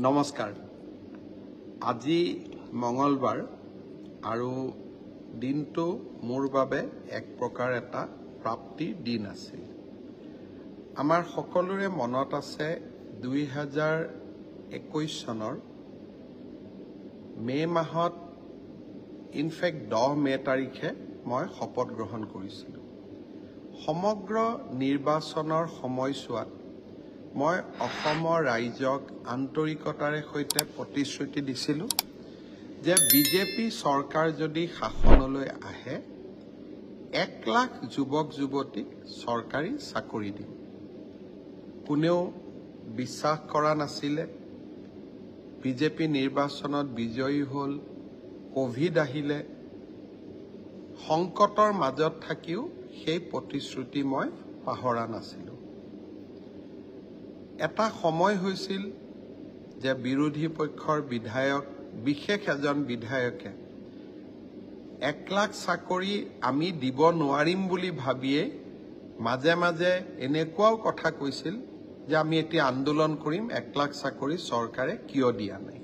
নমস্কাৰ আজি মঙ্গলবাৰ আৰু দিনটো মোৰ বাবে এক প্ৰকাৰ এটা প্ৰাপ্তিৰ দিন আছিল আমাৰ সকলোৰে মনত আছে 2021 চনৰ মে মাহত ইনফেক্ট 10 মে তাৰিখে মই শপত গ্ৰহণ কৰিছিলোঁ সমগ্ৰ নিৰ্বাচনৰ সময়ছোৱাত মই অসমৰ ৰাইজক আন্তৰিকতাৰে সৈতে প্ৰতিশ্ৰুতি দিছিলোঁ যে বিজেপি চৰকাৰ যদি শাসনলৈ আহে 1 লাখ যুৱক যুৱতীক চৰকাৰী চাকৰি দিম কোনেও বিশ্বাস কৰা নাছিলে বিজেপি নিৰ্বাচনত বিজয়ী হ'ল কোভিড আহিলে সংকটৰ মাজত থাকিও সেই প্ৰতিশ্ৰুতি মই পাহৰা নাছিলোঁ এটা সময় হৈছিল যে বিৰোধী পক্ষৰ বিধায়ক বিশেষ এজন বিধায়কে 1 লাখ চাকৰি আমি দিব নোৱাৰিম বুলি ভাবিয়ে মাজে মাজে এনেকুৱাও কথা কৈছিল যে আমি এতিয়া আন্দোলন কৰিম 1 লাখ চাকৰি চৰকাৰে কিয় দিয়া নাই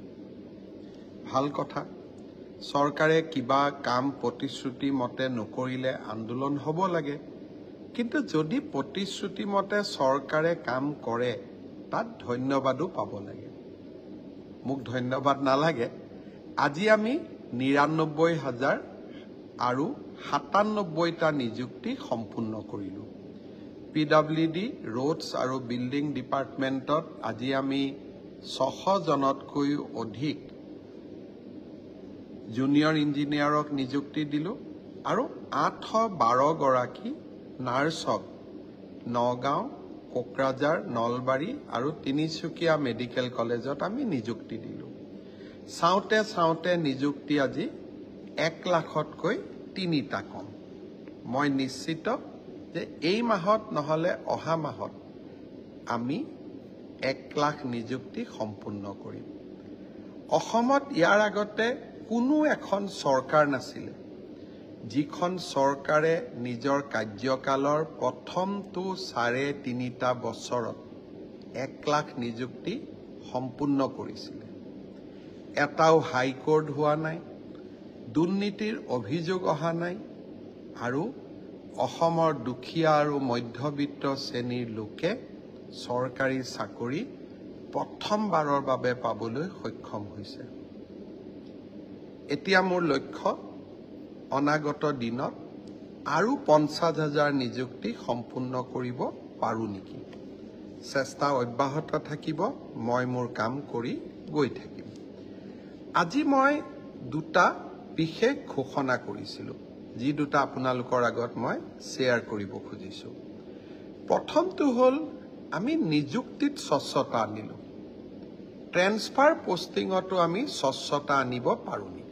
ভাল কথা চৰকাৰে কিবা কাম প্ৰতিশ্ৰুতি মতে নকৰিলে আন্দোলন হ'ব লাগে কিন্তু যদি প্ৰতিশ্ৰুতি মতে চৰকাৰে কাম কৰে তাত ধন্যবাদও পাব লাগে মোক ধন্যবাদ নালাগে আজি আমি ৯৯,০০০ আৰু ৯৭টা নিযুক্তি সম্পূৰ্ণ কৰিলো পিডব্লিউডি ৰোডছ আৰু বিল্ডিং ডিপাৰ্টমেণ্টত আজি আমি ৬০০ জনতকৈ অধিক জুনিয়ৰ ইঞ্জিনিয়াৰক নিযুক্তি দিলো আৰু ৮১২ গৰাকী নাৰ্ছক নগাঁও কোকৰাঝাৰ নলবাৰী আৰু তিনিচুকীয়া মেডিকেল কলেজত আমি নিযুক্তি দিলো চাওঁতে নিযুক্তি আজি 1 লাখতকৈ 3টা কম মই নিশ্চিত যে এই মাহত নহলে অহা মাহত আমি 1 লাখ নিযুক্তি সম্পূৰ্ণ কৰিম অসমত ইয়াৰ আগতে কোনো এখন চৰকাৰ নাছিলে যিখন চৰকাৰে নিজৰ কাৰ্যকালৰ প্ৰথমটো 3.5টা বছৰত 1 লাখ নিযুক্তি সম্পূৰ্ণ কৰিছিলে এটাও হাইকোৰ্ট হোৱা নাই দুৰ্নীতিৰ অভিযোগ অহা নাই আৰু অসমৰ দুখীয়া আৰু মধ্যবিত্ত শ্ৰেণীৰ লোকে চৰকাৰী চাকৰি প্ৰথমবাৰৰ বাবে পাবলৈ সক্ষম হৈছে এতিয়া মোৰ লক্ষ্য অনাগত দিনত আৰু ৫০,০০০ নিযুক্তি সম্পূৰ্ণ কৰিব পাৰো নেকি চেষ্টা অব্যাহত থাকিব মই মোৰ কাম কৰি গৈ থাকিম আজি মই দুটা বিশেষ ঘোষণা কৰিছিলোঁ যি দুটা আপোনালোকৰ আগত মই শ্বেয়াৰ কৰিব খুজিছো প্ৰথমটো হ'ল আমি নিযুক্তিত স্বচ্ছতা আনিলো ট্ৰেন্সফাৰ পোষ্টিঙতো আমি স্বচ্ছতা আনিব পাৰো নেকি